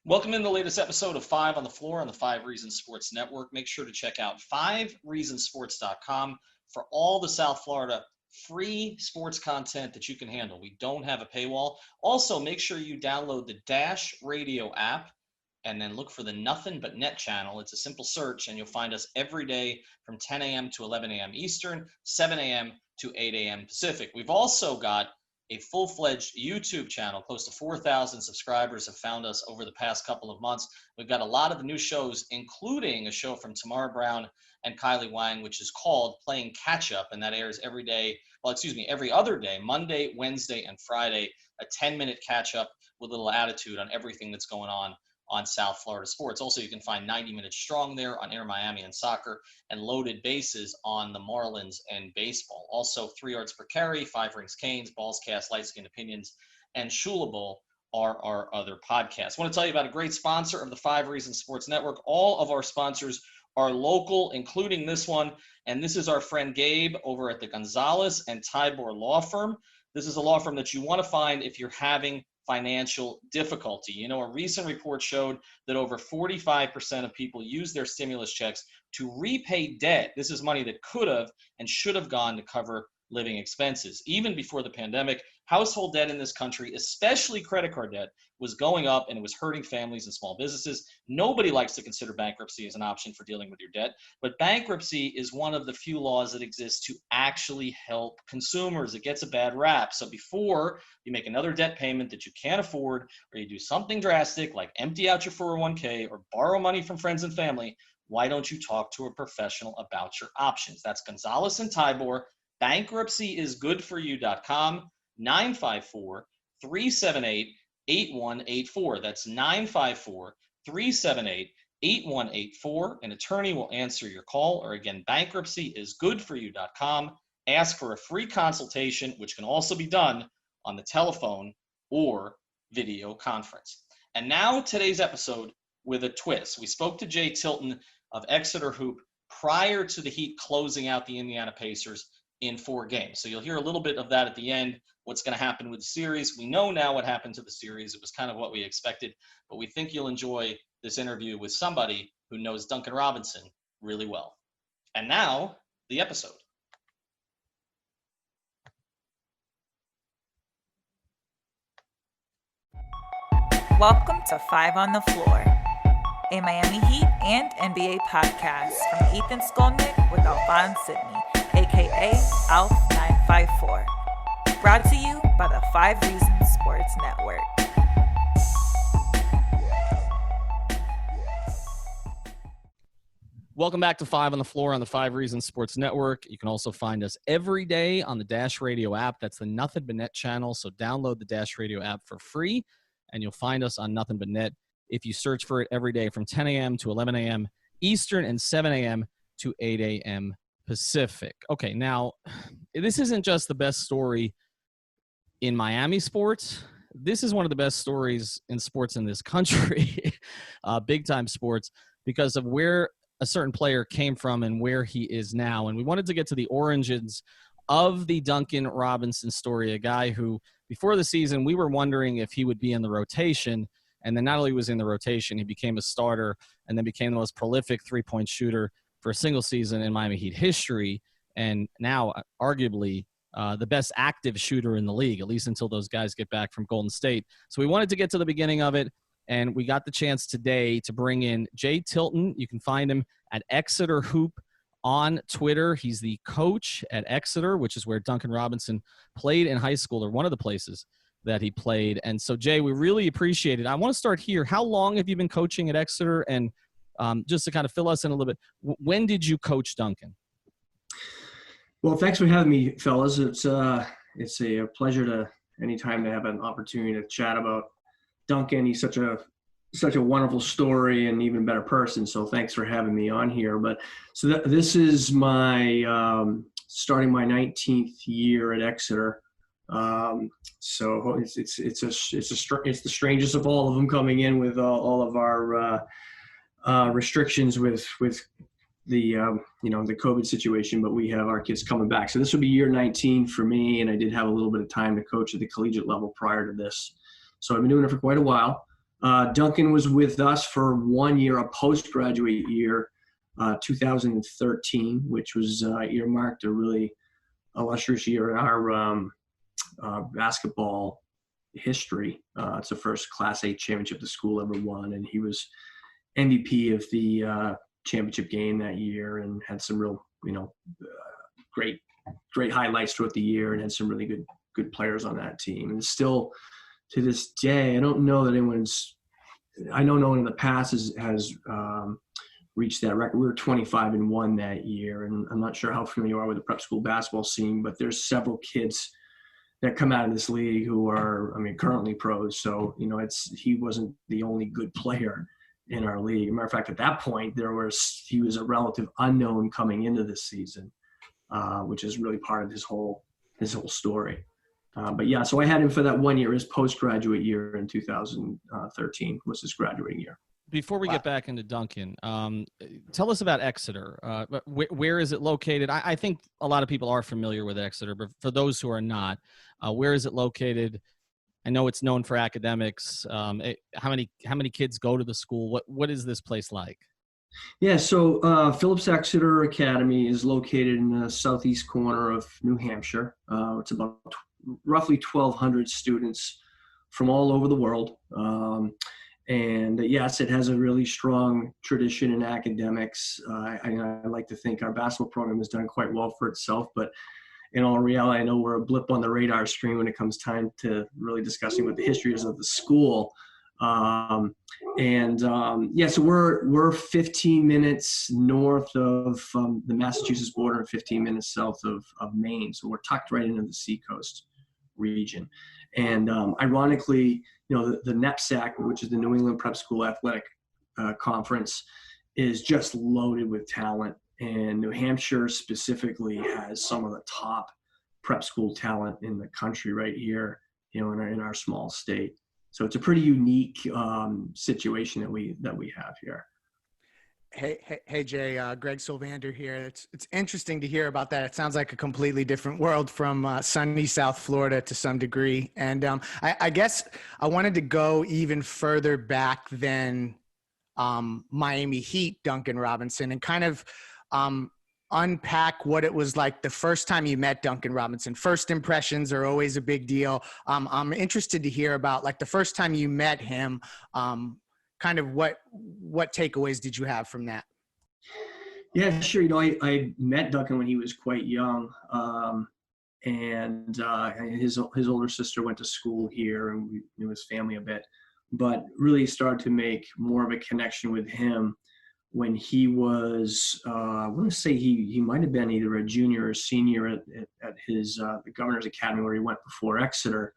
Welcome in the latest episode of 5 on the Floor on the 5 Reasons Sports Network. Make sure to check out 5reasonsports.com for all the South Florida free sports content that you can handle. We don't have a paywall. Also, make sure you download the Dash Radio app and then look for the Nothing But Net channel. It's a simple search, and you'll find us every day from 10 a.m. to 11 a.m. Eastern, 7 a.m. to 8 a.m. Pacific. We've also got a full-fledged YouTube channel. Close to 4,000 subscribers have found us over the past couple of months. We've got a lot of new shows, including a show from Tamara Brown and Kylie Wang, which is called Playing Catch Up, and that airs every other day, Monday, Wednesday, and Friday, a 10-minute catch-up with a little attitude on everything that's going on South Florida sports. Also, you can find 90 Minutes Strong there on Inter Miami and soccer, and Loaded Bases on the Marlins and baseball. Also, 3 Yards Per Carry, 5 Rings Canes, Balls Cast, Light Skin Opinions, and Shulable are our other podcasts. I want to tell you about a great sponsor of the 5 Reasons Sports Network. All of our sponsors are local, including this one, and this is our friend Gabe over at the Gonzalez and Tybor Law Firm. This is a law firm that you want to find if you're having financial difficulty. You know, a recent report showed that over 45% of people use their stimulus checks to repay debt. This is money that could have and should have gone to cover living expenses. Even before the pandemic, household debt in this country, especially credit card debt, was going up, and it was hurting families and small businesses. Nobody likes to consider bankruptcy as an option for dealing with your debt, but bankruptcy is one of the few laws that exist to actually help consumers. It gets a bad rap. So before you make another debt payment that you can't afford, or you do something drastic like empty out your 401k or borrow money from friends and family, why don't you talk to a professional about your options? That's Gonzalez and Tybor. Bankruptcyisgoodforyou.com, 954-378-8184. That's 954-378-8184. An attorney will answer your call. Or again, bankruptcyisgoodforyou.com. Ask for a free consultation, which can also be done on the telephone or video conference. And now today's episode with a twist. We spoke to Jay Tilton of Exeter Hoop prior to the Heat closing out the Indiana Pacers in 4 games. So you'll hear a little bit of that at the end, what's going to happen with the series. We know now what happened to the series. It was kind of what we expected, but we think you'll enjoy this interview with somebody who knows Duncan Robinson really well. And now, the episode. Welcome to 5 on the Floor, a Miami Heat and NBA podcast from Ethan Skolnick with Alphonse Sidney, aka ALF954. Brought to you by the 5 Reasons Sports Network. Welcome back to 5 on the Floor on the 5 Reasons Sports Network. You can also find us every day on the Dash Radio app. That's the Nothing But Net channel. So download the Dash Radio app for free, and you'll find us on Nothing But Net if you search for it every day from 10 a.m. to 11 a.m. Eastern and 7 a.m. to 8 a.m. Pacific. Okay, now, this isn't just the best story in Miami sports. This is one of the best stories in sports in this country, big-time sports, because of where a certain player came from and where he is now. And we wanted to get to the origins of the Duncan Robinson story, a guy who, before the season, we were wondering if he would be in the rotation. And then not only was he in the rotation, he became a starter and then became the most prolific three-point shooter for a single season in Miami Heat history, and now arguably the best active shooter in the league, at least until those guys get back from Golden State. So we wanted to get to the beginning of it, and we got the chance today to bring in Jay Tilton. You can find him at Exeter Hoop on Twitter. He's the coach at Exeter, which is where Duncan Robinson played in high school, or one of the places that he played. And so, Jay, we really appreciate it. I want to start here. How long have you been coaching at Exeter? And just to kind of fill us in a little bit, when did you coach Duncan? Well, thanks for having me, fellas. It's a pleasure to anytime to have an opportunity to chat about Duncan. He's such a wonderful story and even better person. So thanks for having me on here. But so this is my starting my 19th year at Exeter. So it's the strangest of all of them, coming in with all of our restrictions with the the COVID situation, but we have our kids coming back. So this will be year 19 for me, and I did have a little bit of time to coach at the collegiate level prior to this. So I've been doing it for quite a while. Duncan was with us for 1 year, a postgraduate year, 2013, which was earmarked a really illustrious year in our basketball history. It's the first Class A championship the school ever won, and he was MVP of the championship game that year, and had some real, great highlights throughout the year, and had some really good players on that team. And still to this day, I don't know that I know no one in the past has reached that record. We were 25-1 that year, and I'm not sure how familiar you are with the prep school basketball scene, but there's several kids that come out of this league who are, currently pros. So, he wasn't the only good player in our league. As a matter of fact, at that point, he was a relative unknown coming into this season, which is really part of his whole story. But yeah, so I had him for that 1 year. His postgraduate year in 2013 was his graduating year. Before we get back into Duncan, tell us about Exeter. Where is it located? I think a lot of people are familiar with Exeter, but for those who are not, where is it located? I know it's known for academics. How many kids go to the school? What is this place like? Yeah, so Phillips Exeter Academy is located in the southeast corner of New Hampshire. It's about roughly 1,200 students from all over the world. And yes, it has a really strong tradition in academics. I like to think our basketball program has done quite well for itself, but in all reality, I know we're a blip on the radar screen when it comes time to really discussing what the history is of the school. So we're 15 minutes north of the Massachusetts border and 15 minutes south of Maine. So we're tucked right into the seacoast region. And ironically, the NEPSAC, which is the New England Prep School Athletic Conference, is just loaded with talent. And New Hampshire specifically has some of the top prep school talent in the country right here, in our small state. So it's a pretty unique situation that we have here. Hey, Jay, Greg Sylvander here. It's interesting to hear about that. It sounds like a completely different world from sunny South Florida to some degree. And I guess I wanted to go even further back than Miami Heat, Duncan Robinson, and kind of unpack what it was like the first time you met Duncan Robinson. First impressions are always a big deal. I'm interested to hear about, like, the first time you met him, kind of what takeaways did you have from that? Yeah, sure. I met Duncan when he was quite young, and his older sister went to school here, and we knew his family a bit, but really started to make more of a connection with him when he was, I want to say he might have been either a junior or senior at his the Governor's Academy where he went before Exeter.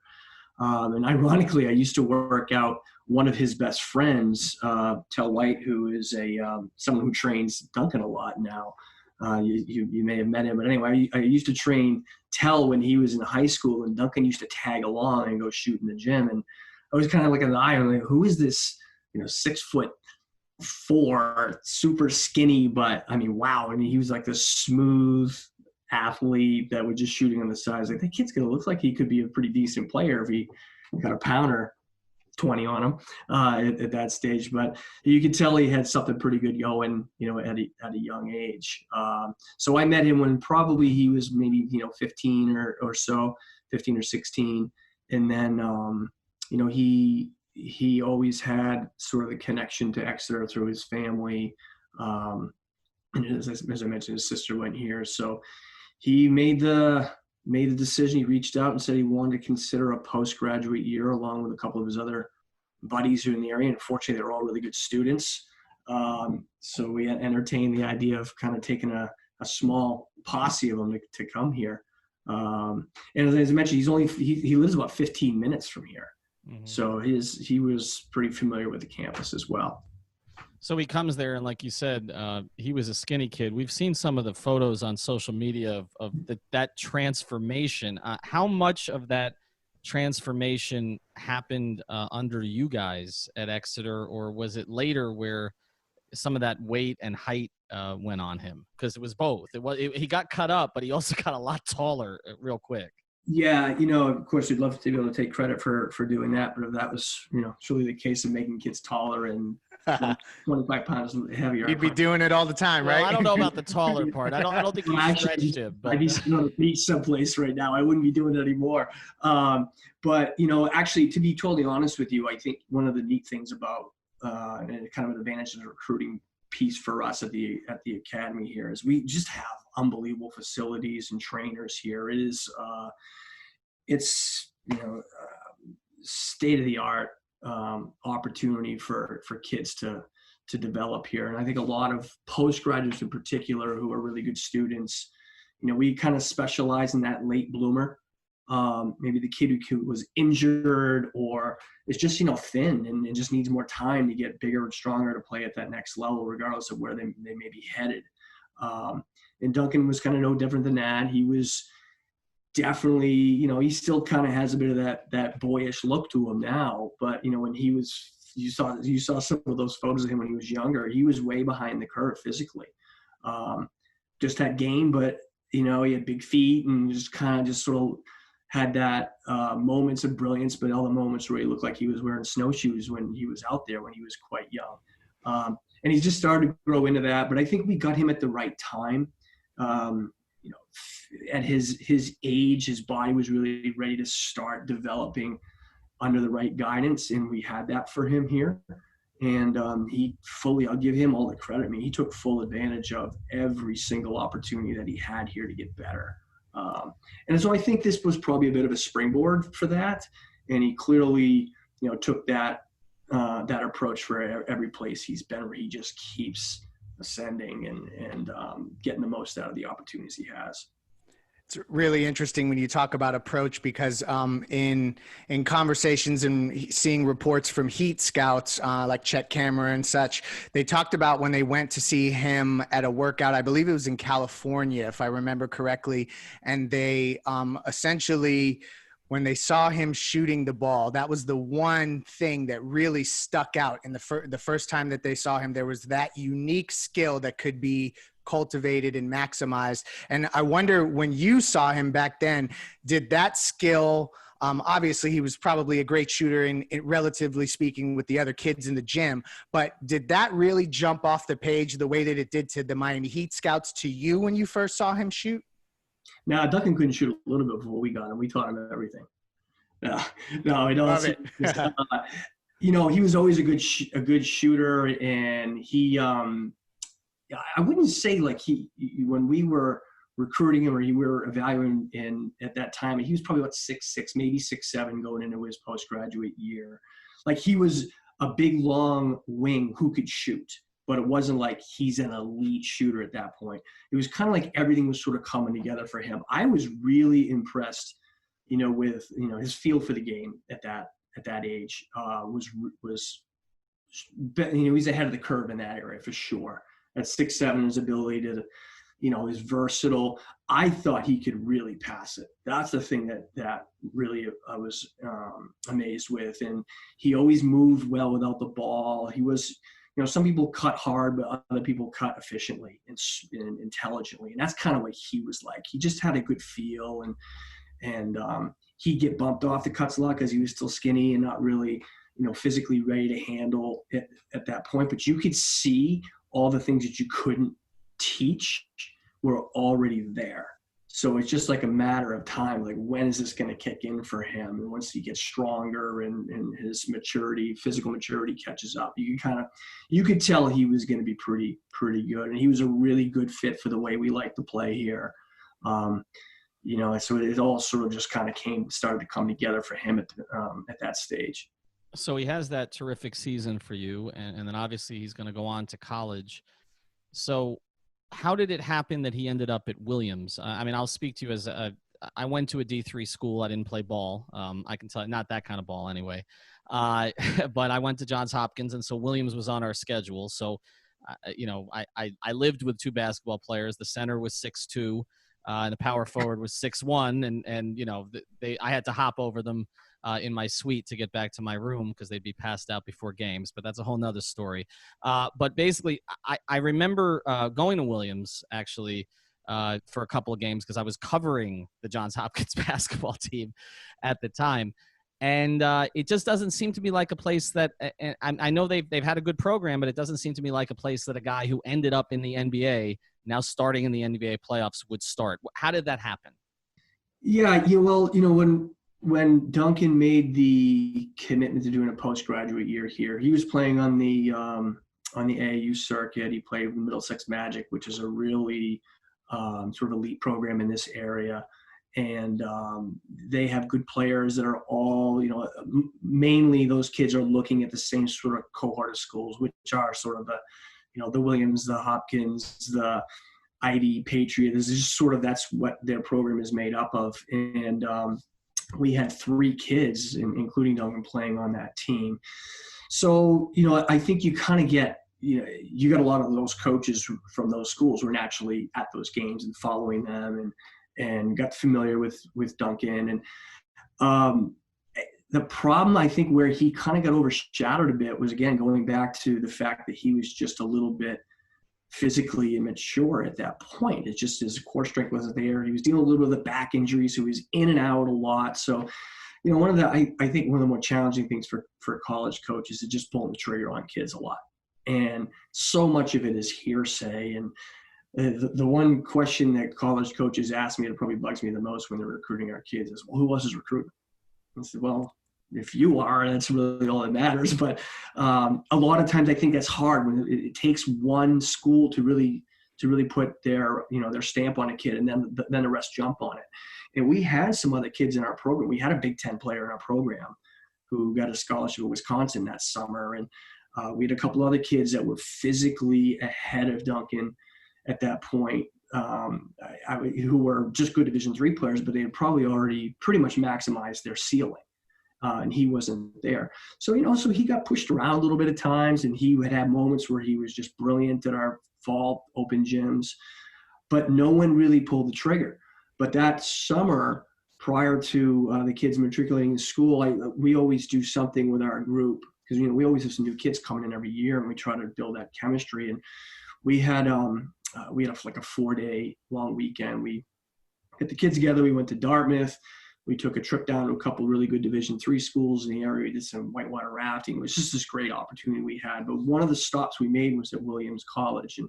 And ironically, I used to work out one of his best friends, Tell White, who is someone who trains Duncan a lot now. You may have met him, but anyway, I used to train Tell when he was in high school, and Duncan used to tag along and go shoot in the gym. And I was kind of like an eye on, like, who is this, 6'4", super skinny, but wow. He was like this smooth athlete that was just shooting on the sides. Like, that kid's gonna look like he could be a pretty decent player if he got a pounder 20 on him at that stage. But you could tell he had something pretty good going, at a young age. So I met him when probably he was maybe 15 or so, 15 or 16, and then he always had sort of the connection to Exeter through his family. And as I mentioned, his sister went here. So he made the decision. He reached out and said he wanted to consider a postgraduate year along with a couple of his other buddies who are in the area. And fortunately, they're all really good students. So we entertained the idea of kind of taking a small posse of them to come here. And as I mentioned, he lives about 15 minutes from here. Mm-hmm. So he was pretty familiar with the campus as well. So he comes there, and like you said, he was a skinny kid. We've seen some of the photos on social media of that transformation. How much of that transformation happened under you guys at Exeter, or was it later where some of that weight and height went on him? Because it was both. He got cut up, but he also got a lot taller real quick. Yeah, of course, we'd love to be able to take credit for doing that, but if that was, truly the case of making kids taller and 25 pounds heavier, You'd be doing it all the time, Well, right? I don't know about the taller part. I don't think you stretched him. But I'd be sitting on the beach someplace right now. I wouldn't be doing it anymore. But actually, to be totally honest with you, I think one of the neat things about and kind of an advantage of the recruiting piece for us at the academy here is we just have unbelievable facilities and trainers here. It's state of the art opportunity for kids to develop here. And I think a lot of postgraduates in particular who are really good students, we kind of specialize in that late bloomer. Maybe the kid who was injured or is just, thin and just needs more time to get bigger and stronger to play at that next level, regardless of where they may be headed. And Duncan was kind of no different than that. He was definitely, he still kind of has a bit of that boyish look to him now. But, when he was, you saw some of those photos of him when he was younger, he was way behind the curve physically. Just had game, but, he had big feet and just kind of just sort of had that moments of brilliance, but all the moments where he looked like he was wearing snowshoes when he was out there when he was quite young. And he just started to grow into that. But I think we got him at the right time. At his age, his body was really ready to start developing under the right guidance, and we had that for him here. And I'll give him all the credit. I mean, he took full advantage of every single opportunity that he had here to get better. And so I think this was probably a bit of a springboard for that. And he clearly, took that approach for every place he's been, where he just keeps ascending and getting the most out of the opportunities he has. It's really interesting when you talk about approach, because in conversations and seeing reports from Heat scouts like Chet Cameron and such, they talked about when they went to see him at a workout, I believe it was in California, if I remember correctly, and they essentially, when they saw him shooting the ball, that was the one thing that really stuck out. In the first time that they saw him, there was that unique skill that could be cultivated and maximized. And I wonder, when you saw him back then, did that skill, obviously he was probably a great shooter in relatively speaking with the other kids in the gym, but did that really jump off the page the way that it did to the Miami Heat scouts to you when you first saw him shoot? Now, Duncan couldn't shoot a little bit before we got him. We taught him everything. No, I don't. He was always a good shooter, and he, I wouldn't say like when we were recruiting him or we were evaluating at that time, he was probably about 6'6", maybe 6'7", going into his postgraduate year. Like, he was a big, long wing who could shoot, but it wasn't like he's an elite shooter at that point. It was kind of like everything was sort of coming together for him. I was really impressed, with, his feel for the game at that age was, he's ahead of the curve in that area for sure. At 6'7", his ability to, is versatile. I thought he could really pass it. That's the thing that really I was amazed with. And he always moved well without the ball. He was, some people cut hard, but other people cut efficiently and intelligently. And that's kind of what he was like. He just had a good feel, and he'd get bumped off the cuts a lot because he was still skinny and not really, physically ready to handle it at that point. But you could see all the things that you couldn't teach were already there. So it's just like a matter of time. Like, when is this going to kick in for him? And once he gets stronger and his maturity, physical maturity catches up, you could tell he was going to be pretty good. And he was a really good fit for the way we like to play here. So it all sort of just kind of started to come together for him at that stage. So he has that terrific season for you, and then obviously he's going to go on to college. So how did it happen that he ended up at Williams? I'll speak to you I went to a D3 school. I didn't play ball. I can tell you, not that kind of ball anyway. But I went to Johns Hopkins, and so Williams was on our schedule. So, I lived with two basketball players. The center was 6'2", and the power forward was 6'1", and I had to hop over them in my suite to get back to my room because they'd be passed out before games, but that's a whole nother story. But basically, I remember going to Williams, actually, for a couple of games because I was covering the Johns Hopkins basketball team at the time. And it just doesn't seem to be like a place that and I know they've had a good program, but it doesn't seem to me like a place that a guy who ended up in the NBA, now starting in the NBA playoffs, would start. How did that happen? Yeah, well, when Duncan made the commitment to doing a postgraduate year here, he was playing on the AAU circuit. He played with Middlesex Magic, which is a really sort of elite program in this area. And they have good players that are all, mainly those kids are looking at the same sort of cohort of schools, which are sort of the Williams, the Hopkins, the Ivy, Patriot. This is just sort of, that's what their program is made up of. And we had 3 kids, including Duncan, playing on that team. So, I think you kind of get, you got a lot of those coaches from those schools who are naturally at those games and following them and got familiar with Duncan. And the problem, I think, where he kind of got overshadowed a bit was, again, going back to the fact that he was just a little bit physically immature at that point. It's just his core strength wasn't there. He was dealing a little bit with a back injury, so he was in and out a lot. So, I think one of the more challenging things for college coaches is just pulling the trigger on kids a lot. And so much of it is hearsay. And the one question that college coaches ask me that probably bugs me the most when they're recruiting our kids is, well, who else is recruiting? I said, well, if you are, that's really all that matters. But a lot of times I think that's hard when it takes one school to really put their stamp on a kid, and then the rest jump on it. And we had some other kids in our program. We had a Big Ten player in our program who got a scholarship at Wisconsin that summer. And we had a couple other kids that were physically ahead of Duncan at that point, who were just good Division III players, but they had probably already pretty much maximized their ceiling. And he wasn't there. So, so he got pushed around a little bit at times, and he had moments where he was just brilliant at our fall open gyms, but no one really pulled the trigger. But that summer, prior to the kids matriculating in school, we always do something with our group because, we always have some new kids coming in every year, and we try to build that chemistry. And we had like a 4-day long weekend. We get the kids together. We went to Dartmouth. We took a trip down to a couple of really good Division III schools in the area. We did some whitewater rafting. It was just this great opportunity we had. But one of the stops we made was at Williams College. And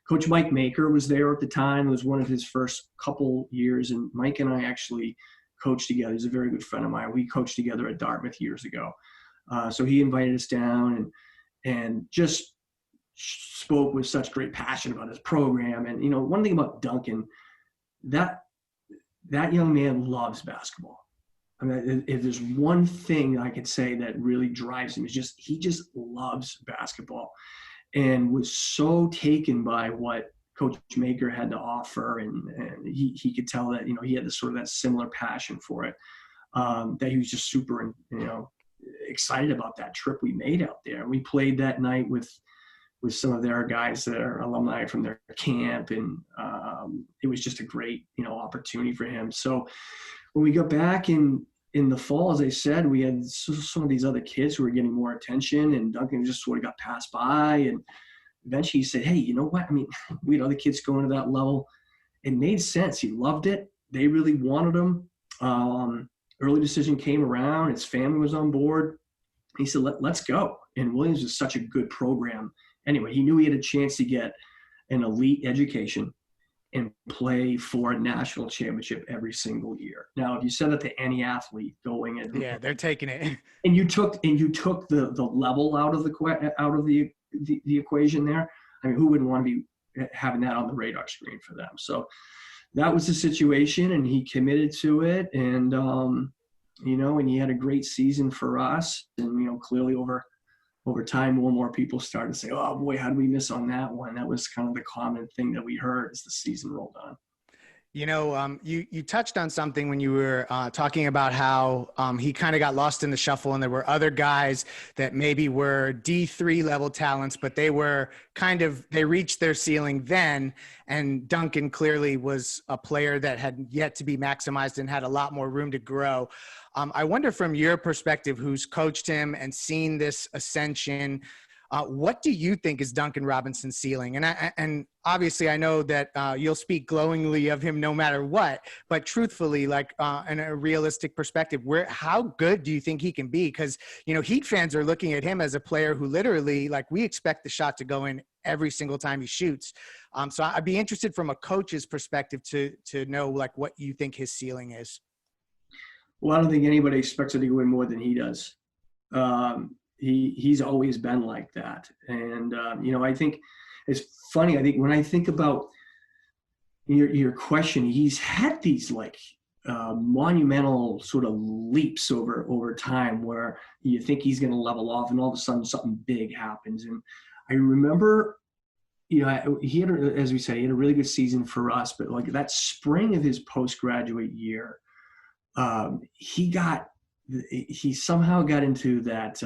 Coach Mike Maker was there at the time. It was one of his first couple years. And Mike and I actually coached together. He's a very good friend of mine. We coached together at Dartmouth years ago. So he invited us down and just spoke with such great passion about his program. And, one thing about Duncan, that young man loves basketball. I mean, if there's one thing I could say that really drives him, is he just loves basketball, and was so taken by what Coach Maker had to offer. And he could tell that, he had this sort of that similar passion for it, that he was just super, excited about that trip we made out there. We played that night with some of their guys that are alumni from their camp. And it was just a great, opportunity for him. So when we got back in the fall, as I said, we had some of these other kids who were getting more attention, and Duncan just sort of got passed by. And eventually he said, hey, you know what? I mean, we had other kids going to that level. It made sense. He loved it. They really wanted him. Early decision came around. His family was on board. He said, let's go. And Williams is such a good program. Anyway, he knew he had a chance to get an elite education and play for a national championship every single year. Now, if you said that to any athlete going in, yeah, they're taking it. And you took the level out of the equation there. I mean, who wouldn't want to be having that on the radar screen for them? So that was the situation, and he committed to it, and and he had a great season for us. And clearly over time, more and more people started to say, oh boy, how did we miss on that one? That was kind of the common thing that we heard as the season rolled on. You touched on something when you were talking about how he kind of got lost in the shuffle, and there were other guys that maybe were D3 level talents, but they reached their ceiling then. And Duncan clearly was a player that had yet to be maximized and had a lot more room to grow. I wonder, from your perspective, who's coached him and seen this ascension, What do you think is Duncan Robinson's ceiling? And obviously I know that you'll speak glowingly of him no matter what, but truthfully, like in a realistic perspective, how good do you think he can be? Because, you know, Heat fans are looking at him as a player who literally, like, we expect the shot to go in every single time he shoots. So I'd be interested from a coach's perspective to know, like, what you think his ceiling is. Well, I don't think anybody expects it to win more than he does. He's always been like that. And, you know, I think it's funny. I think when I think about your question, he's had these like monumental sort of leaps over time where you think he's going to level off and all of a sudden something big happens. And I remember, you know, he had, as we said, he had a really good season for us, but like that spring of his postgraduate year, he somehow got into that,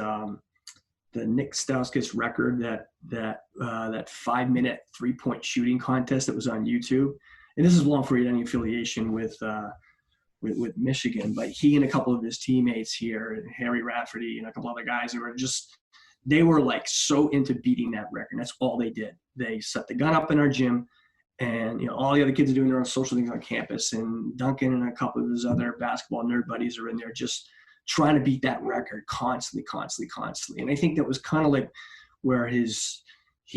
the Nick Stauskas record, that 5-minute 3-point shooting contest that was on YouTube. And this is long before he had any affiliation with Michigan, but he and a couple of his teammates here, Harry Rafferty and a couple other guys, they were like so into beating that record. That's all they did. They set the gun up in our gym, and, you know, all the other kids are doing their own social things on campus, and Duncan and a couple of his other basketball nerd buddies are in there just trying to beat that record constantly. And I think that was kind of like where he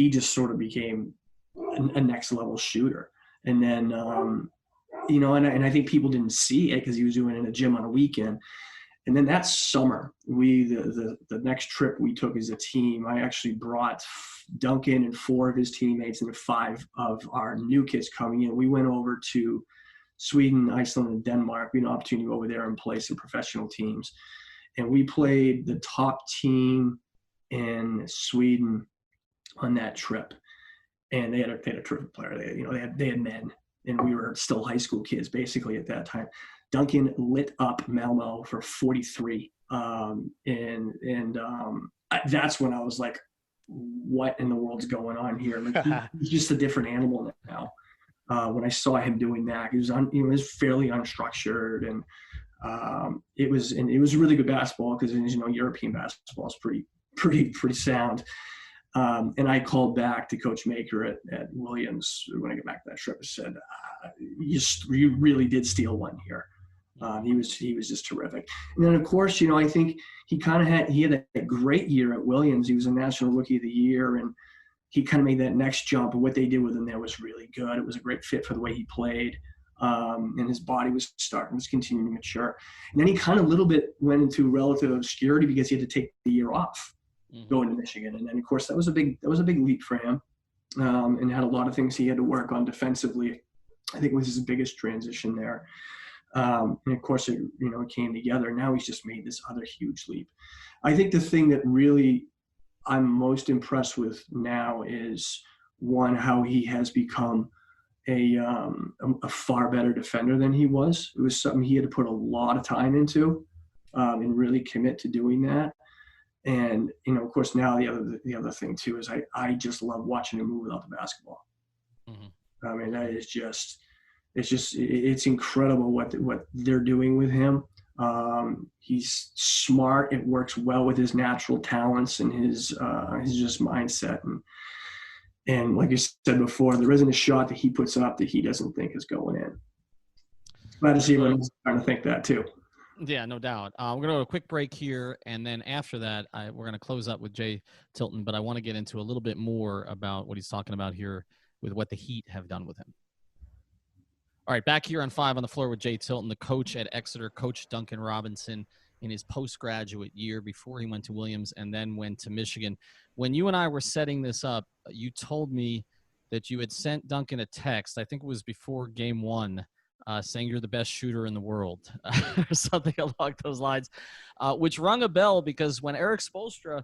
just sort of became a next level shooter. And then, you know, and I think people didn't see it because he was doing it in a gym on a weekend. And then that summer, the next trip we took as a team, I actually brought Duncan and 4 of his teammates and 5 of our new kids coming in. We went over to Sweden, Iceland, and Denmark. We had an opportunity to go over there and play some professional teams. And we played the top team in Sweden on that trip. And they had a terrific player. They had men, and we were still high school kids basically at that time. Duncan lit up Malmo for 43. That's when I was like, what in the world's going on here? Like, he's just a different animal now. When I saw him doing that, he was fairly unstructured, and it was really good basketball because, you know, European basketball is pretty sound. And I called back to Coach Maker at Williams when I got back to that trip and said, you really did steal one here. He was just terrific. And then, of course, you know, I think he had a great year at Williams. He was a National Rookie of the Year, and he kind of made that next jump. And what they did with him there was really good. It was a great fit for the way he played. And his body was continuing to mature. And then he kind of a little bit went into relative obscurity because he had to take the year off going to Michigan. And then, of course, that was a big leap for him, and had a lot of things he had to work on defensively. I think was his biggest transition there. And of course, it came together. Now he's just made this other huge leap. I think the thing that really I'm most impressed with now is, one, how he has become a far better defender than he was. It was something he had to put a lot of time into, and really commit to doing that. And, you know, of course, now the other thing too is I just love watching him move without the basketball. Mm-hmm. I mean, that is it's incredible what they're doing with him. He's smart. It works well with his natural talents and his just mindset. And like you said before, there isn't a shot that he puts up that he doesn't think is going in. Glad to see everyone else trying to think that too. Yeah, no doubt. We're going to go to a quick break here, and then after that, we're going to close up with Jay Tilton, but I want to get into a little bit more about what he's talking about here with what the Heat have done with him. All right, back here on 5 on the Floor with Jay Tilton, the coach at Exeter, Coach Duncan Robinson, in his postgraduate year before he went to Williams and then went to Michigan. When you and I were setting this up, you told me that you had sent Duncan a text, I think it was before game 1, saying you're the best shooter in the world, or something along those lines, which rung a bell because when Erik Spoelstra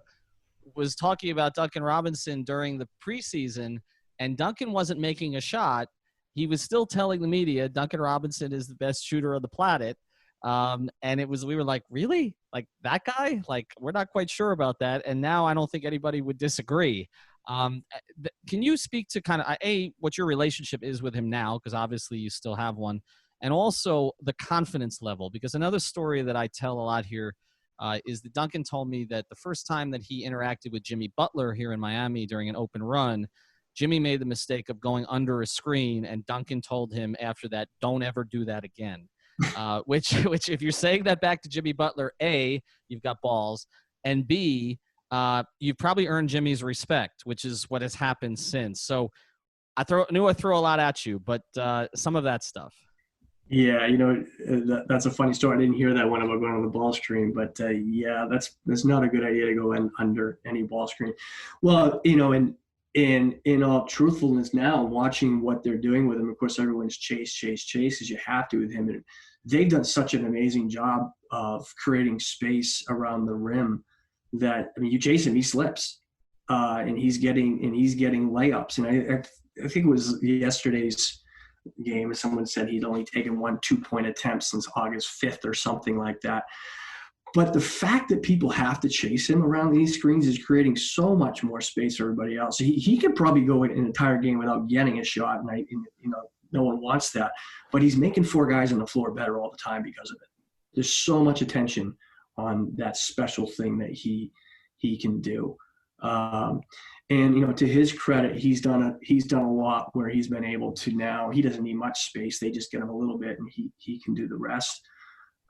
was talking about Duncan Robinson during the preseason and Duncan wasn't making a shot, he was still telling the media Duncan Robinson is the best shooter on the planet. And we were like, really? Like that guy? Like, we're not quite sure about that. And now I don't think anybody would disagree. Can you speak to kind of, what your relationship is with him now? Because obviously you still have one. And also the confidence level, because another story that I tell a lot here is that Duncan told me that the first time that he interacted with Jimmy Butler here in Miami during an open run, Jimmy made the mistake of going under a screen, and Duncan told him after that, don't ever do that again. Which if you're saying that back to Jimmy Butler, A, you've got balls, and B, you've probably earned Jimmy's respect, which is what has happened since. So I knew I'd throw a lot at you, but some of that stuff. Yeah, that's a funny story. I didn't hear that one about going on the ball screen, but yeah, that's not a good idea to go under any ball screen. Well, in all truthfulness, now watching what they're doing with him, of course, everyone's chase as you have to with him, and they've done such an amazing job of creating space around the rim that you chase him, he slips, and he's getting layups, and I think it was yesterday's game, someone said he'd only taken 1 2-point attempt since August 5th or something like that. But the fact that people have to chase him around these screens is creating so much more space for everybody else. He could probably go an entire game without getting a shot, and no one wants that. But he's making 4 guys on the floor better all the time because of it. There's so much attention on that special thing that he can do. And to his credit, he's done a lot where he's been able to now. He doesn't need much space; they just get him a little bit, and he can do the rest.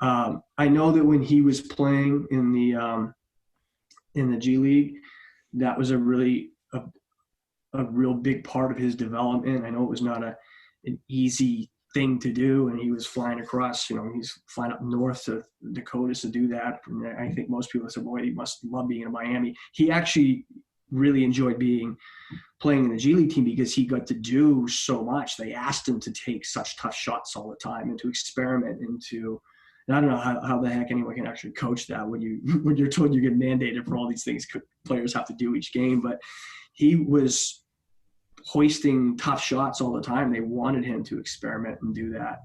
I know that when he was playing in the G League, that was a real big part of his development. I know it was not an easy thing to do, and he was flying across. He's flying up north to Dakota to do that. And I think most people said, "Boy, he must love being in Miami." He actually really enjoyed playing in the G League team because he got to do so much. They asked him to take such tough shots all the time and to experiment into. And I don't know how the heck anyone can actually coach that when you're told you get mandated for all these things players have to do each game. But he was hoisting tough shots all the time. They wanted him to experiment and do that.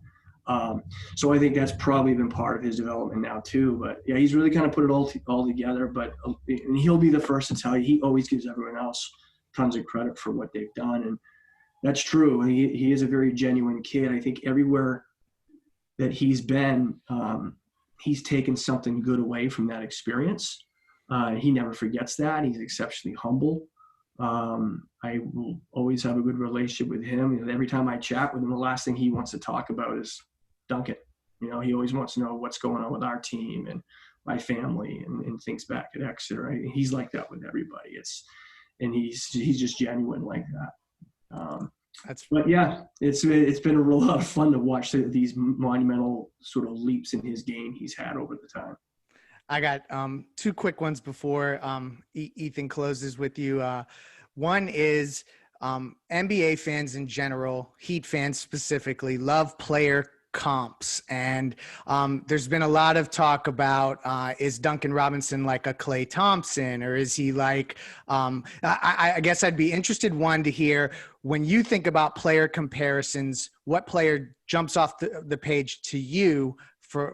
So I think that's probably been part of his development now too. But yeah, he's really kind of put it all together. But and he'll be the first to tell you, he always gives everyone else tons of credit for what they've done, and that's true. He is a very genuine kid. I think everywhere that he's been, he's taken something good away from that experience. He never forgets that. He's exceptionally humble. I will always have a good relationship with him. Every time I chat with him, the last thing he wants to talk about is Duncan. He always wants to know what's going on with our team and my family and things back at Exeter. He's like that with everybody. He's just genuine like that. But yeah, it's been a real lot of fun to watch these monumental sort of leaps in his game he's had over the time. I got 2 quick ones before Ethan closes with you. One is NBA fans in general, Heat fans specifically, love player comps. And there's been a lot of talk about, is Duncan Robinson like a Klay Thompson, or is he like, I guess I'd be interested, one, to hear, when you think about player comparisons, what player jumps off the page to you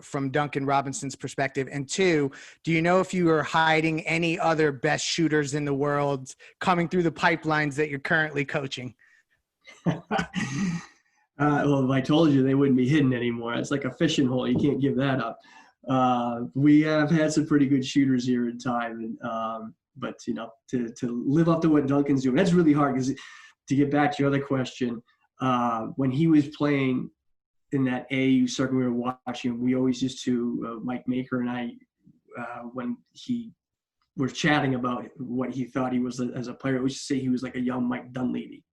from Duncan Robinson's perspective? And 2, do you know if you are hiding any other best shooters in the world coming through the pipelines that you're currently coaching? Well, if I told you, they wouldn't be hidden anymore. It's like a fishing hole. You can't give that up. We have had some pretty good shooters here in time, and but to live up to what Duncan's doing, that's really hard. Because to get back to your other question, when he was playing in that AAU circuit we were watching, we always used to, Mike Maker and I, when he was chatting about what he thought he was as a player, we used to say he was like a young Mike Dunleavy.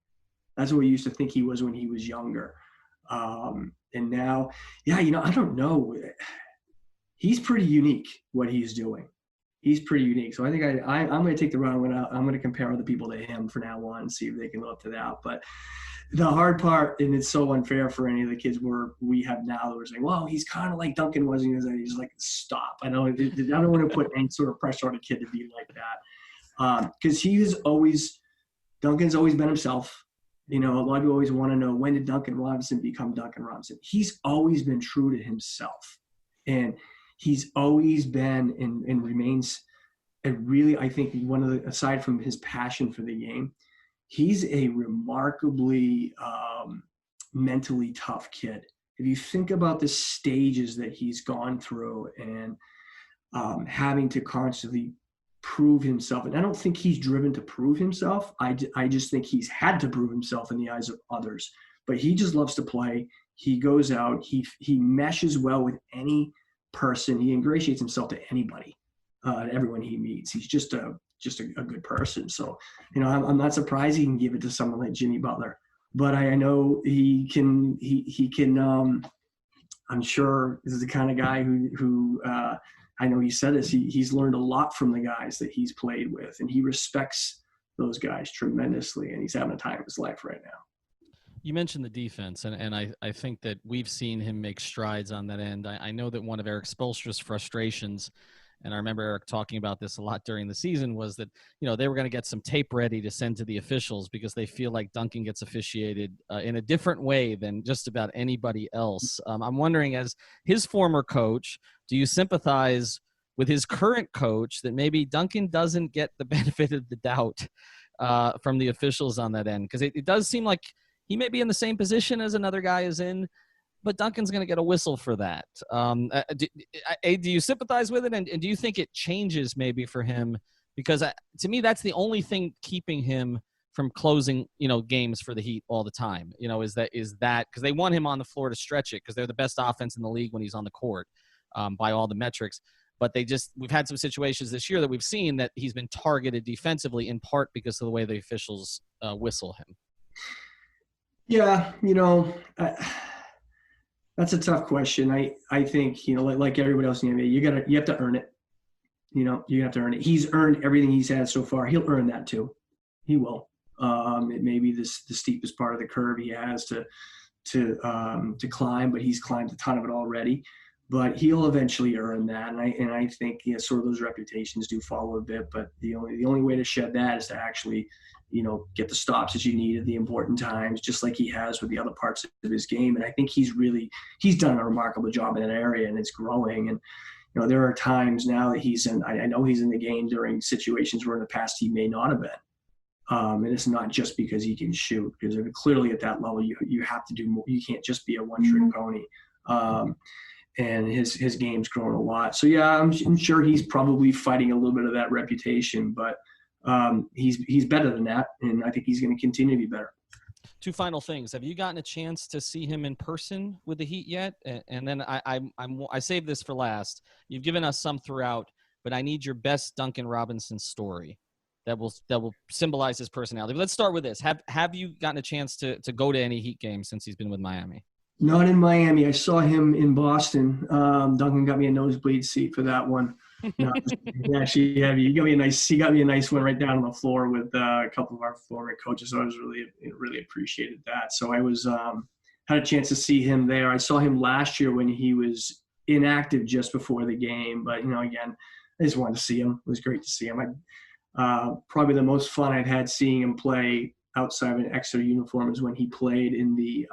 That's what we used to think he was when he was younger. And now, yeah, I don't know. He's pretty unique, what he's doing. He's pretty unique. So I think I'm going to take the run. I'm going to compare other people to him for now on and see if they can live up to that. But the hard part, and it's so unfair for any of the kids we have now that we're saying, well, he's kind of like Duncan was. He's like, stop. I don't want to put any sort of pressure on a kid to be like that. Because Duncan's always been himself. A lot of people always want to know, when did Duncan Robinson become Duncan Robinson? He's always been true to himself. And he's always been and remains I think aside from his passion for the game, he's a remarkably mentally tough kid. If you think about the stages that he's gone through, and having to constantly prove himself. And I don't think he's driven to prove himself. I just think he's had to prove himself in the eyes of others. But he just loves to play. He goes out. He meshes well with any person. He ingratiates himself to anybody, everyone he meets. He's just a good person. So, I'm not surprised he can give it to someone like Jimmy Butler. But I know he can. He can. I'm sure this is the kind of guy who I know he said this. He's learned a lot from the guys that he's played with, and he respects those guys tremendously. And he's having a time of his life right now. You mentioned the defense, and I think that we've seen him make strides on that end. I know that one of Erik Spoelstra's frustrations, and I remember Erik talking about this a lot during the season, was that, they were going to get some tape ready to send to the officials because they feel like Duncan gets officiated in a different way than just about anybody else. I'm wondering, as his former coach, do you sympathize with his current coach that maybe Duncan doesn't get the benefit of the doubt from the officials on that end? Because it does seem like he may be in the same position as another guy is in, but Duncan's going to get a whistle for that. Do you sympathize with it? And do you think it changes maybe for him? Because to me, that's the only thing keeping him from closing, games for the Heat all the time, is that because they want him on the floor to stretch it because they're the best offense in the league when he's on the court by all the metrics. But we've had some situations this year that we've seen that he's been targeted defensively in part because of the way the officials whistle him. Yeah, that's a tough question. I think, like everybody else in the NBA, you have to earn it. You have to earn it. He's earned everything he's had so far. He'll earn that too. He will. It may be the steepest part of the curve he has to climb, but he's climbed a ton of it already. But he'll eventually earn that, and I think sort of those reputations do follow a bit. But the only way to shed that is to actually, get the stops that you need at the important times, just like he has with the other parts of his game. And I think he's done a remarkable job in that area, and it's growing. And there are times now that I know he's in the game during situations where in the past he may not have been. And it's not just because he can shoot, because clearly at that level you have to do more. You can't just be a one-trick pony. And his game's grown a lot. So yeah, I'm sure he's probably fighting a little bit of that reputation, but he's better than that, and I think he's going to continue to be better. Two final things. Have you gotten a chance to see him in person with the Heat yet? And then I saved this for last. You've given us some throughout, but I need your best Duncan Robinson story that will symbolize his personality. But let's start with this. Have you gotten a chance to go to any Heat games since he's been with Miami? Not in Miami. I saw him in Boston. Duncan got me a nosebleed seat for that one. No, actually, he got me a nice one right down on the floor with a couple of our former coaches. So I was really appreciated that. So I was had a chance to see him there. I saw him last year when he was inactive just before the game. But again, I just wanted to see him. It was great to see him. Probably the most fun I've had seeing him play outside of an Exeter uniform is when he played in the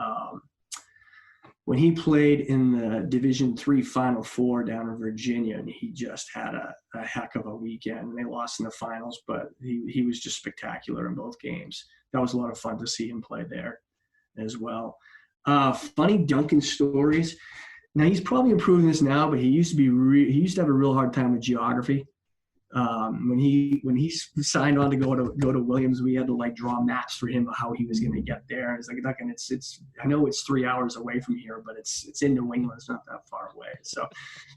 Division III Final Four down in Virginia, and he just had a heck of a weekend. They lost in the finals, but he was just spectacular in both games. That was a lot of fun to see him play there as well. Funny Duncan stories. Now he's probably improving this now, but he used to have a real hard time with geography. When he signed on to go to Williams, we had to draw maps for him of how he was going to get there. And it's like, Duncan, I know it's 3 hours away from here, but it's in New England. It's not that far away. So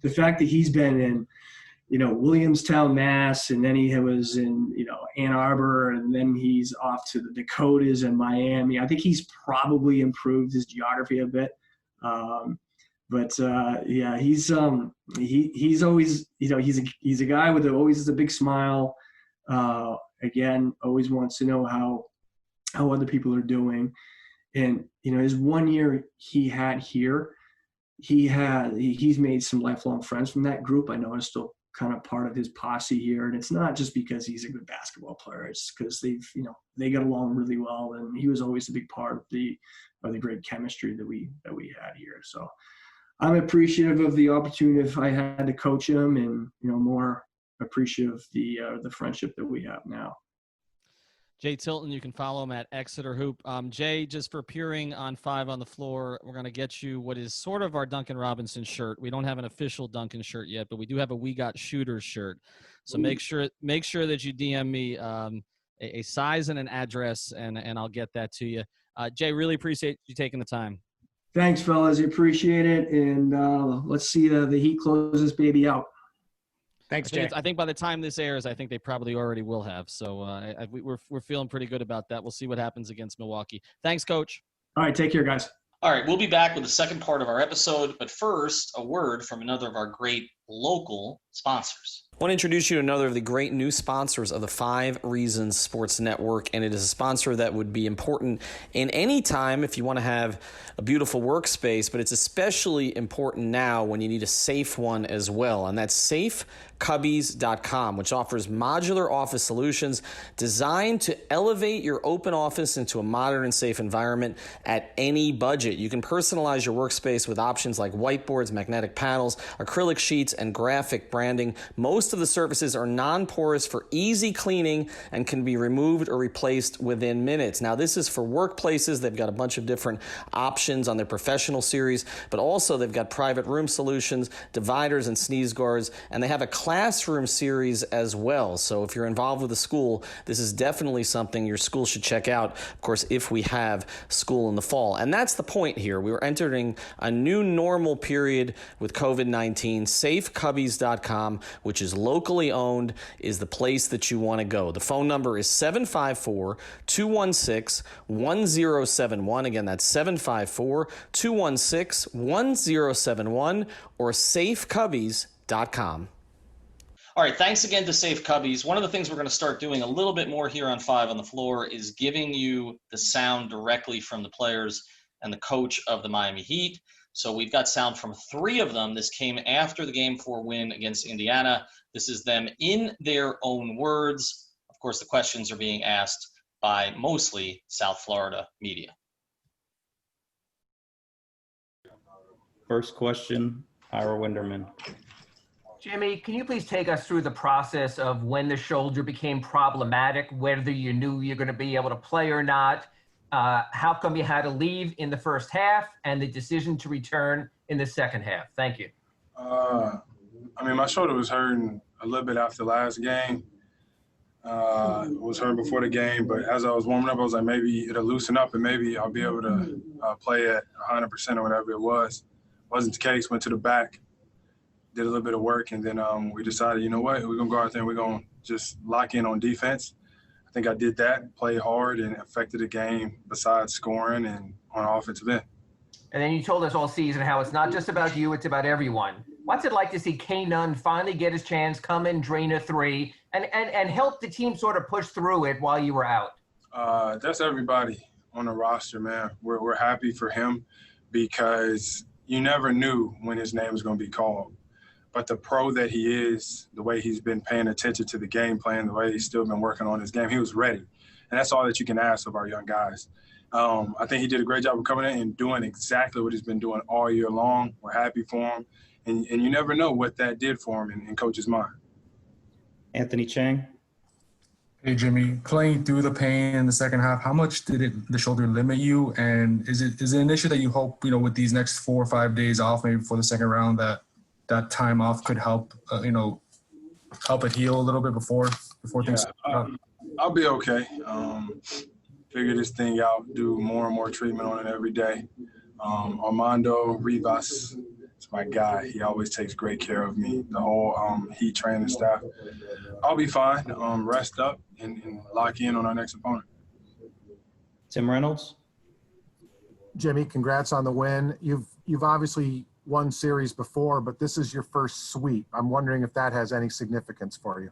the fact that he's been in, Williamstown, Mass, and then he was in, Ann Arbor, and then he's off to the Dakotas and Miami. I think he's probably improved his geography a bit. But yeah, he's always, he's a guy with always has a big smile. Again, always wants to know how other people are doing. And, his 1 year he had here, he's made some lifelong friends from that group. I know it's still kind of part of his posse here. And it's not just because he's a good basketball player. It's because they got along really well. And he was always a big part of the great chemistry that we had here. So I'm appreciative of the opportunity if I had to coach him, and more appreciative of the friendship that we have now. Jay Tilton, you can follow him at Exeter Hoop. Jay, just for appearing on 5 on the Floor, we're going to get you what is sort of our Duncan Robinson shirt. We don't have an official Duncan shirt yet, but we do have a We Got Shooters shirt. So make sure that you DM me a size and an address, and I'll get that to you. Jay, really appreciate you taking the time. Thanks, fellas. I appreciate it. And let's see the Heat close this baby out. Thanks, Jay. I think by the time this airs, I think they probably already will have. So we're feeling pretty good about that. We'll see what happens against Milwaukee. Thanks, Coach. All right, take care, guys. All right, we'll be back with the second part of our episode, but first, a word from another of our great local sponsors. I want to introduce you to another of the great new sponsors of the 5 Reasons Sports Network, and it is a sponsor that would be important in any time if you want to have a beautiful workspace, but it's especially important now when you need a safe one as well, and that's safecubbies.com, which offers modular office solutions designed to elevate your open office into a modern and safe environment at any budget. You can personalize your workspace with options like whiteboards, magnetic panels, acrylic sheets, and graphic branding. Most of the surfaces are non-porous for easy cleaning and can be removed or replaced within minutes. Now, this is for workplaces. They've got a bunch of different options on their professional series, but also they've got private room solutions, dividers and sneeze guards, and they have a classroom series as well. So if you're involved with a school, this is definitely something your school should check out, of course, if we have school in the fall. And that's the point here. We are entering a new normal period with COVID-19. Safecubbies.com, which is locally owned, is the place that you want to go. The phone number is 754-216-1071. Again, that's 754-216-1071 or safecubbies.com. All right, thanks again to Safe Cubbies. One of the things we're going to start doing a little bit more here on 5 on the Floor is giving you the sound directly from the players and the coach of the Miami Heat. So we've got sound from 3 of them. This came after the Game 4 win against Indiana. This is them in their own words. Of course, the questions are being asked by mostly South Florida media. First question, Ira Winderman. Jimmy, can you please take us through the process of when the shoulder became problematic, whether you knew you're going to be able to play or not? How come you had to leave in the first half and the decision to return in the second half? Thank you. My shoulder was hurting a little bit after last game. It was hurting before the game, but as I was warming up, I was like, maybe it'll loosen up and maybe I'll be able to play at 100% or whatever it was. Wasn't the case, went to the back, did a little bit of work, and then we decided, you know what, we're going to go out there and we're going to just lock in on defense. I think I did that, played hard, and affected the game besides scoring and on offensive end. And then you told us all season how it's not just about you, it's about everyone. What's it like to see K. Nunn finally get his chance, come in, drain a 3, and help the team sort of push through it while you were out? That's everybody on the roster, man. We're happy for him because you never knew when his name was going to be called. But the pro that he is, the way he's been paying attention to the game plan, the way he's still been working on his game, he was ready. And that's all that you can ask of our young guys. I think he did a great job of coming in and doing exactly what he's been doing all year long. We're happy for him. And you never know what that did for him in Coach's mind. Anthony Chang. Hey, Jimmy, playing through the pain in the second half, how much did the shoulder limit you? And is it an issue that you hope, with these next 4 or 5 days off, maybe before the second round, that time off could help, help it heal a little bit before things? I'll be okay. Figure this thing out, do more and more treatment on it every day. Armando Rivas is my guy. He always takes great care of me, the whole Heat training staff. I'll be fine. Rest up and lock in on our next opponent. Tim Reynolds. Jimmy, congrats on the win. You've obviously won series before, but this is your first sweep. I'm wondering if that has any significance for you.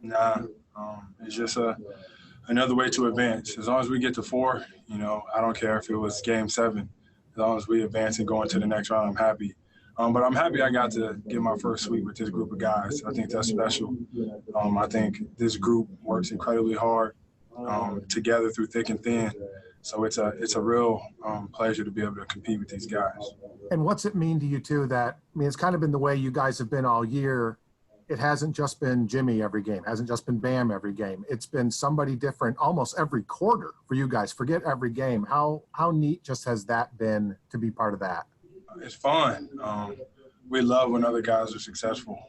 Nah, it's just another way to advance. As long as we get to 4, I don't care if it was Game 7. As long as we advance and go into the next round, I'm happy. But I'm happy I got to get my first sweep with this group of guys. I think that's special. I think this group works incredibly hard together through thick and thin. So it's a real pleasure to be able to compete with these guys. And what's it mean to you, too, that, it's kind of been the way you guys have been all year. it hasn't just been Jimmy every game, hasn't just been Bam every game. It's been somebody different almost every quarter for you guys. Forget every game. How neat just has that been to be part of that? It's fun. We love when other guys are successful.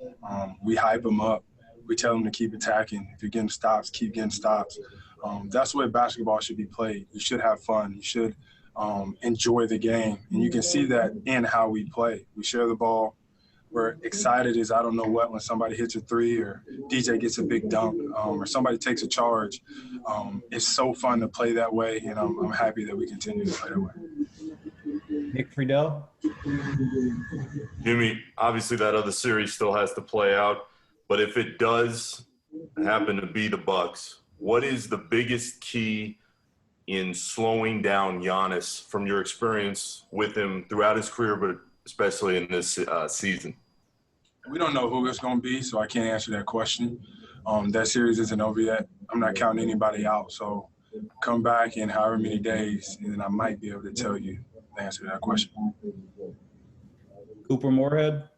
We hype them up. We tell them to keep attacking. If you're getting stops, keep getting stops. That's the way basketball should be played. You should have fun. You should enjoy the game. And you can see that in how we play. We share the ball. We're excited as I don't know what when somebody hits a three or DJ gets a big dunk or somebody takes a charge. It's so fun to play that way, and I'm happy that we continue to play that way. Nick Friedel. Jimmy, obviously that other series still has to play out, but if it does happen to be the Bucks, what is the biggest key in slowing down Giannis from your experience with him throughout his career, but especially in this season? We don't know who it's going to be, so I can't answer that question. That series isn't over yet. I'm not counting anybody out, so come back in however many days, and then I might be able to tell you the answer to that question. Cooper Moorhead.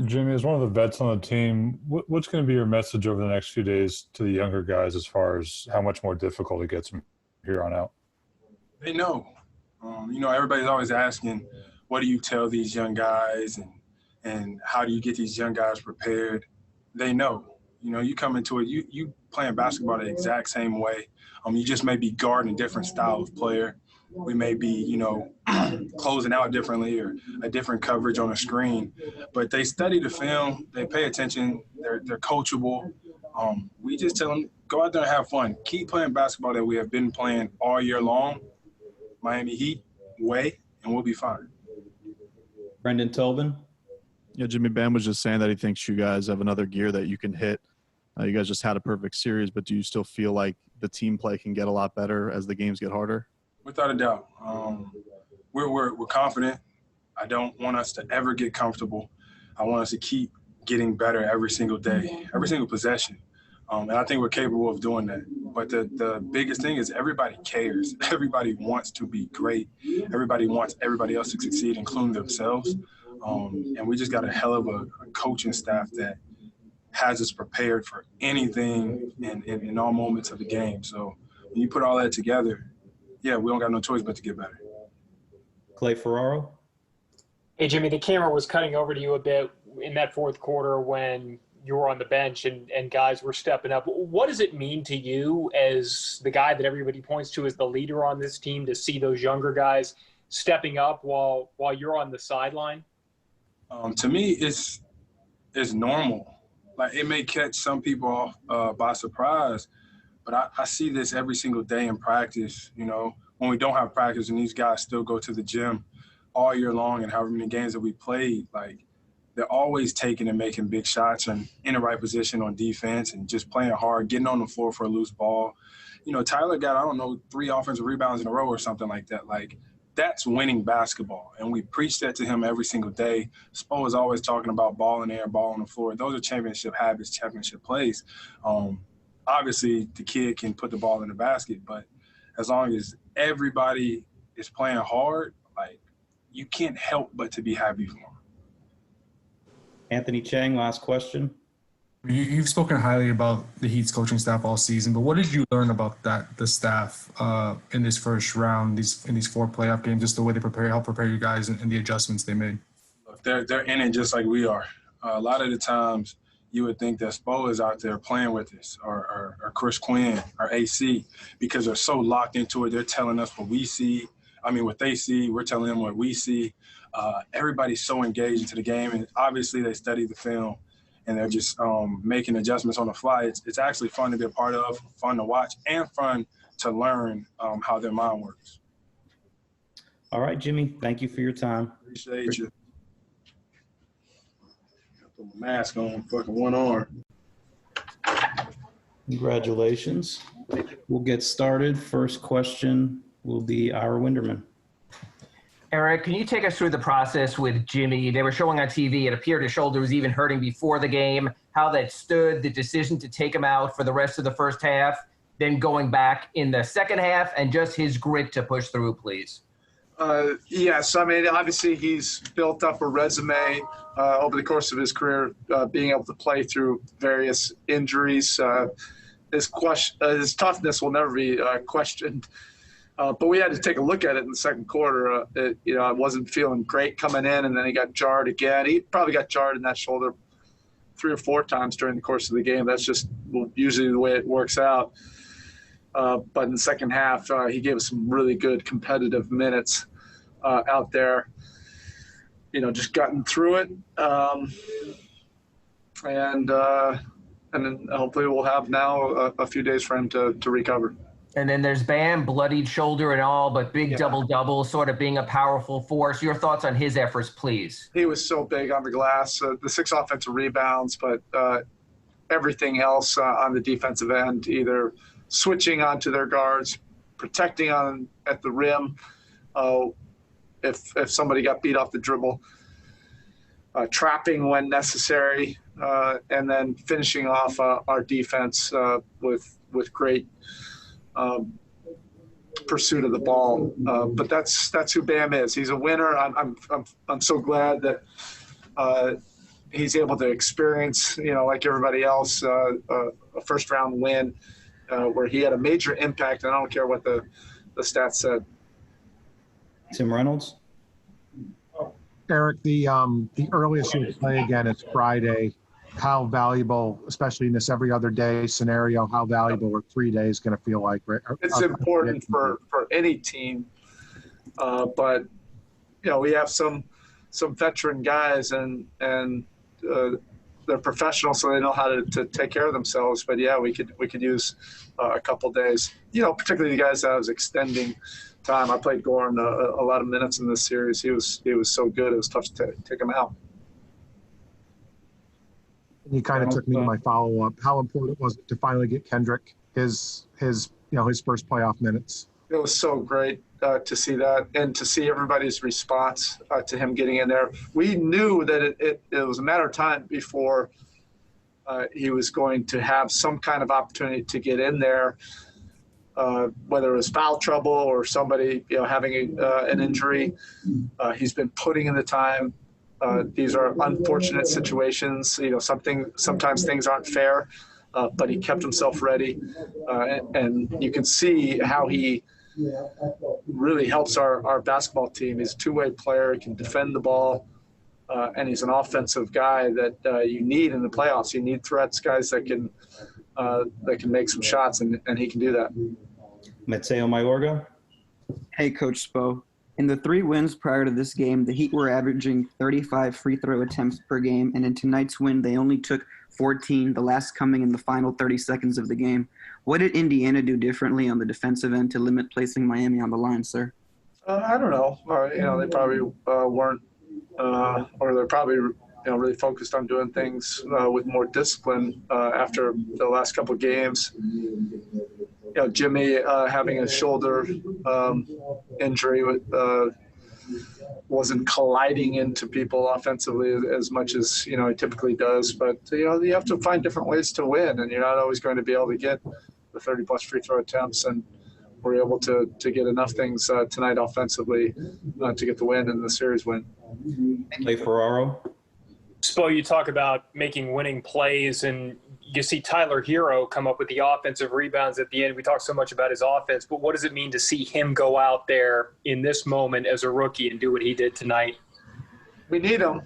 Jimmy, as one of the vets on the team, what's going to be your message over the next few days to the younger guys as far as how much more difficult it gets from here on out? They know. Everybody's always asking, what do you tell these young guys and how do you get these young guys prepared? They know. You come into it, you playing basketball the exact same way. You just may be guarding a different style of player. We may be, closing out differently or a different coverage on a screen. But they study the film. They pay attention. They're coachable. We just tell them, go out there and have fun. Keep playing basketball that we have been playing all year long, Miami Heat way, and we'll be fine. Brendan Tobin. Yeah, Jimmy, Bam was just saying that he thinks you guys have another gear that you can hit. You guys just had a perfect series, but do you still feel like the team play can get a lot better as the games get harder? Without a doubt. We're confident. I don't want us to ever get comfortable. I want us to keep getting better every single day, every single possession. And I think we're capable of doing that. But the biggest thing is everybody cares. Everybody wants to be great. Everybody wants everybody else to succeed, including themselves. And we just got a hell of a coaching staff that has us prepared for anything in all moments of the game. So when you put all that together, yeah, we don't got no choice but to get better. Clay Ferraro. Hey, Jimmy, the camera was cutting over to you a bit in that fourth quarter when you were on the bench and guys were stepping up. What does it mean to you as the guy that everybody points to as the leader on this team to see those younger guys stepping up while you're on the sideline? To me, it's normal. Like, it may catch some people off by surprise, but I see this every single day in practice, when we don't have practice and these guys still go to the gym all year long and however many games that we played, like, they're always taking and making big shots and in the right position on defense and just playing hard, getting on the floor for a loose ball. Tyler got, 3 offensive rebounds in a row or something like that. Like, that's winning basketball, and we preach that to him every single day. Spo is always talking about ball in the air, ball on the floor. Those are championship habits, championship plays. Obviously, the kid can put the ball in the basket, but as long as everybody is playing hard, like, you can't help but to be happy for them. Anthony Chang, last question. You've spoken highly about the Heat's coaching staff all season, but what did you learn about the staff in this first round, in these 4 playoff games, just the way they help prepare you guys and the adjustments they made? Look, they're in it just like we are. A lot of the times you would think that Spo is out there playing with us or Chris Quinn or AC because they're so locked into it. They're telling us what we see. What they see, we're telling them what we see. Everybody's so engaged into the game, and obviously they study the film. And they're just making adjustments on the fly. It's actually fun to be a part of, fun to watch, and fun to learn how their mind works. All right, Jimmy, thank you for your time. Appreciate you. Put my mask on, fucking one arm. Congratulations. We'll get started. First question will be Ira Winderman. Erik, can you take us through the process with Jimmy? They were showing on TV, it appeared his shoulder was even hurting before the game, how that stood, the decision to take him out for the rest of the first half, then going back in the second half, and just his grit to push through, please. Yes, I mean, obviously he's built up a resume over the course of his career, being able to play through various injuries. His toughness will never be questioned. But we had to take a look at it in the second quarter. I wasn't feeling great coming in, and then he got jarred again. He probably got jarred in that shoulder 3 or 4 times during the course of the game. That's just usually the way it works out. But in the second half, he gave us some really good competitive minutes out there. Just gotten through it, and then hopefully we'll have now a few days for him to recover. And then there's Bam, bloodied shoulder and all, but big double-double, sort of being a powerful force. Your thoughts on his efforts, please? He was so big on the glass. The 6 offensive rebounds, but everything else on the defensive end, either switching onto their guards, protecting at the rim if somebody got beat off the dribble, trapping when necessary, and then finishing off our defense with great pursuit of the ball. But that's who Bam is. He's a winner. I'm so glad that he's able to experience, like everybody else, a first round win where he had a major impact. And I don't care what the stats said. Tim Reynolds. Erik, the earliest you'll play again is Friday. How valuable, especially in this every other day scenario, how valuable are 3 days going to feel like? It's important for any team, but we have some veteran guys and they're professional, so they know how to take care of themselves. But yeah, we could use a couple days. Particularly the guys that I was extending time. I played Goran a lot of minutes in this series. He was so good. It was tough to take him out. You kind of took me to my follow-up. How important was it to finally get Kendrick his first playoff minutes? It was so great to see that and to see everybody's response to him getting in there. We knew that it was a matter of time before he was going to have some kind of opportunity to get in there, whether it was foul trouble or somebody having an injury. He's been putting in the time. These are unfortunate situations. Sometimes things aren't fair, but he kept himself ready, and you can see how he really helps our basketball team. He's a two-way player. He can defend the ball, and he's an offensive guy that you need in the playoffs. You need threats, guys that can make some shots, and he can do that. Mateo Mayorga. Hey, Coach Spo. In the 3 wins prior to this game, the Heat were averaging 35 free throw attempts per game, and in tonight's win, they only took 14, the last coming in the final 30 seconds of the game. What did Indiana do differently on the defensive end to limit placing Miami on the line, sir? I don't know. They probably weren't, or they're probably really focused on doing things with more discipline after the last couple of games. Jimmy having a shoulder injury wasn't colliding into people offensively as much as he typically does. But you have to find different ways to win, and you're not always going to be able to get the 30-plus free throw attempts. And we're able to get enough things tonight offensively to get the win and the series win. Clay Ferraro. Spo, you talk about making winning plays, and you see Tyler Hero come up with the offensive rebounds at the end. We talk so much about his offense, but what does it mean to see him go out there in this moment as a rookie and do what he did tonight? We need him.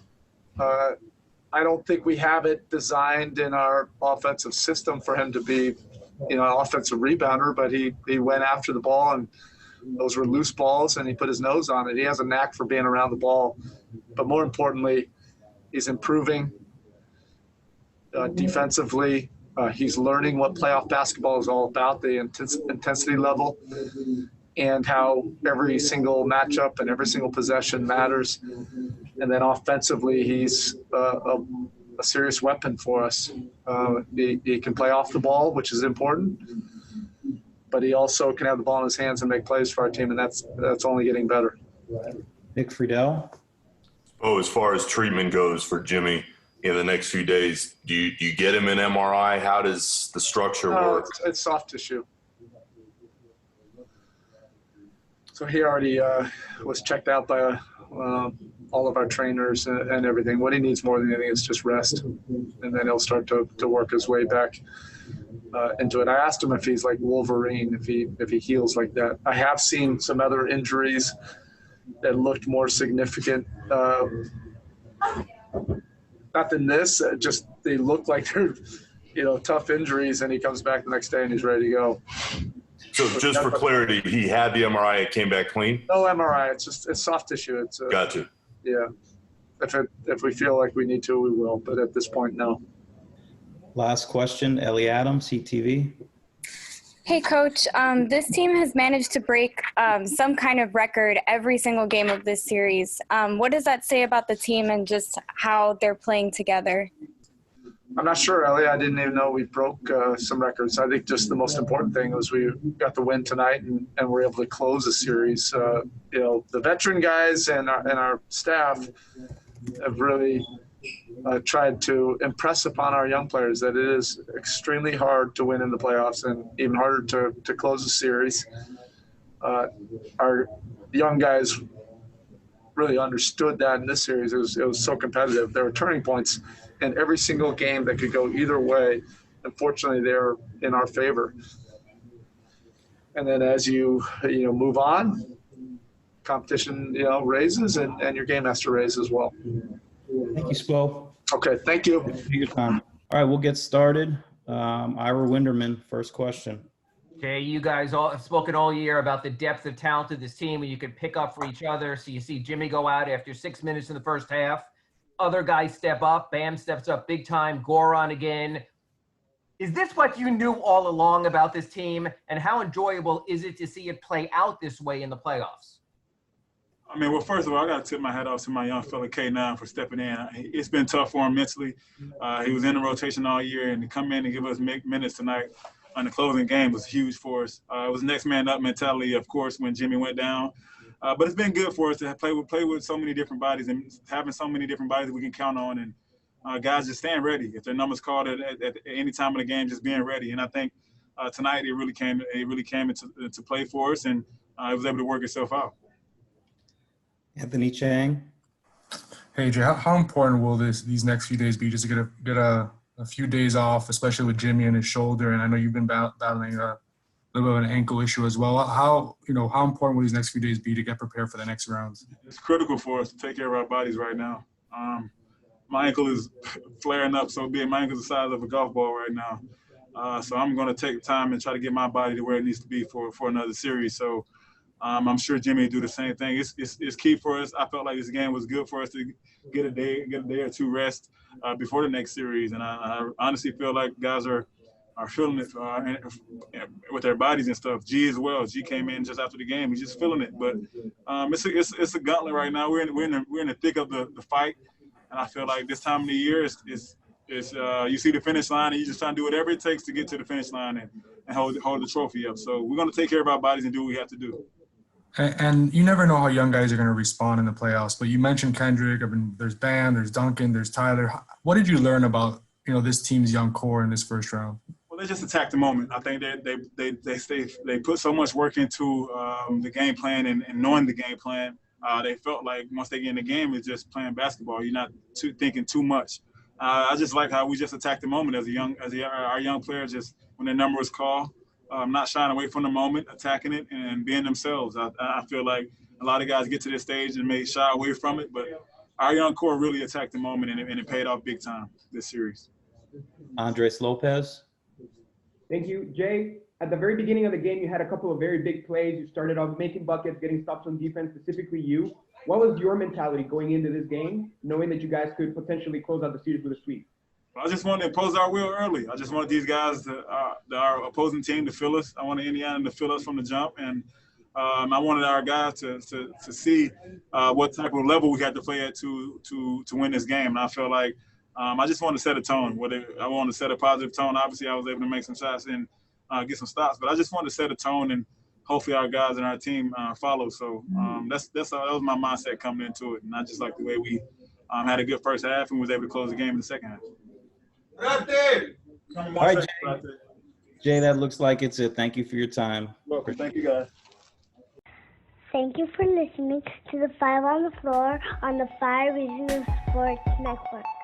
I don't think we have it designed in our offensive system for him to be, an offensive rebounder, but he went after the ball, and those were loose balls, and he put his nose on it. He has a knack for being around the ball, but more importantly, he's improving defensively. He's learning what playoff basketball is all about, the intensity level, and how every single matchup and every single possession matters. And then offensively, he's a serious weapon for us. He can play off the ball, which is important, but he also can have the ball in his hands and make plays for our team, and that's only getting better. Nick Friedel. As far as treatment goes for Jimmy in the next few days, do you get him an MRI? How does the structure work? It's soft tissue. So he already was checked out by all of our trainers and everything. What he needs more than anything is just rest, and then he'll start to work his way back into it. I asked him if he's like Wolverine, if he heals like that. I have seen some other injuries that looked more significant. Not than this, just they look like they're, tough injuries, and he comes back the next day and he's ready to go. So just for clarity, he had the MRI, it came back clean? No MRI, it's soft tissue. Gotcha. Yeah. If we feel like we need to, we will, but at this point, no. Last question, Ellie Adams, CTV. Hey, Coach. This team has managed to break some kind of record every single game of this series. What does that say about the team and just how they're playing together? I'm not sure, Ellie. I didn't even know we broke some records. I think just the most important thing was we got the win tonight and we're able to close the series. The veteran guys and our staff have really tried to impress upon our young players that it is extremely hard to win in the playoffs and even harder to close a series. Our young guys really understood that in this series. It was so competitive. There were turning points in every single game that could go either way. Unfortunately, they're in our favor. And then as you move on, competition raises and your game has to raise as well. Thank you, Spo. Okay, thank you. Take your time. All right, we'll get started. Ira Winderman, first question. Okay, you guys all have spoken all year about the depth of talent of this team, and you can pick up for each other. So you see Jimmy go out after 6 minutes in the first half. Other guys step up. Bam steps up big time. Goran again. Is this what you knew all along about this team? And how enjoyable is it to see it play out this way in the playoffs? I mean, well, first of all, I got to tip my hat off to my young fella K9 for stepping in. It's been tough for him mentally. He was in the rotation all year, and to come in and give us minutes tonight on the closing game was huge for us. It was next man up mentality, of course, when Jimmy went down. But it's been good for us to play with so many different bodies and having so many different bodies that we can count on. And guys just staying ready. If their number's called at any time of the game, just being ready. And I think tonight it really came into play for us, and it was able to work itself out. Anthony Chang. Hey, Jay, how important will these next few days be just to get a few days off, especially with Jimmy and his shoulder? And I know you've been battling a little bit of an ankle issue as well. How important will these next few days be to get prepared for the next rounds? It's critical for us to take care of our bodies right now. My ankle is flaring up so big. My ankle's the size of a golf ball right now. So I'm going to take time and try to get my body to where it needs to be for another series. So I'm sure Jimmy will do the same thing. It's key for us. I felt like this game was good for us to get a day or two rest before the next series. And I honestly feel like guys are feeling it with their bodies and stuff. G as well. G came in just after the game. He's just feeling it. But it's a gauntlet right now. We're in the thick of the fight. And I feel like this time of the year is you see the finish line and you just trying to do whatever it takes to get to the finish line and hold the trophy up. So we're going to take care of our bodies and do what we have to do. And you never know how young guys are going to respond in the playoffs. But you mentioned Kendrick. I mean, there's Bam, there's Duncan, there's Tyler. What did you learn about this team's young core in this first round? Well, they just attacked the moment. I think they put so much work into the game plan and knowing the game plan. They felt like once they get in the game, it's just playing basketball. You're not thinking too much. I just like how we just attacked the moment our young players. Just when their number was called. Not shying away from the moment, attacking it, and being themselves. I feel like a lot of guys get to this stage and may shy away from it, but our young core really attacked the moment, and it paid off big time this series. Andres Lopez. Thank you. Jay, at the very beginning of the game, you had a couple of very big plays. You started off making buckets, getting stops on defense, specifically you. What was your mentality going into this game, knowing that you guys could potentially close out the series with a sweep? I just wanted to impose our will early. I just wanted these guys, our opposing team, to feel us. I wanted Indiana to feel us from the jump, and I wanted our guys to see what type of level we had to play at to win this game. And I feel like I just wanted to set a tone. I wanted to set a positive tone. Obviously, I was able to make some shots and get some stops, but I just wanted to set a tone, and hopefully our guys and our team follow. So that was my mindset coming into it, and I just like the way we had a good first half and was able to close the game in the second half. All right, Jay, that looks like it's it. Thank you for your time. Welcome. Thank you, guys. Thank you for listening to the 5 on the Floor on the 5 Reasons Sports Network.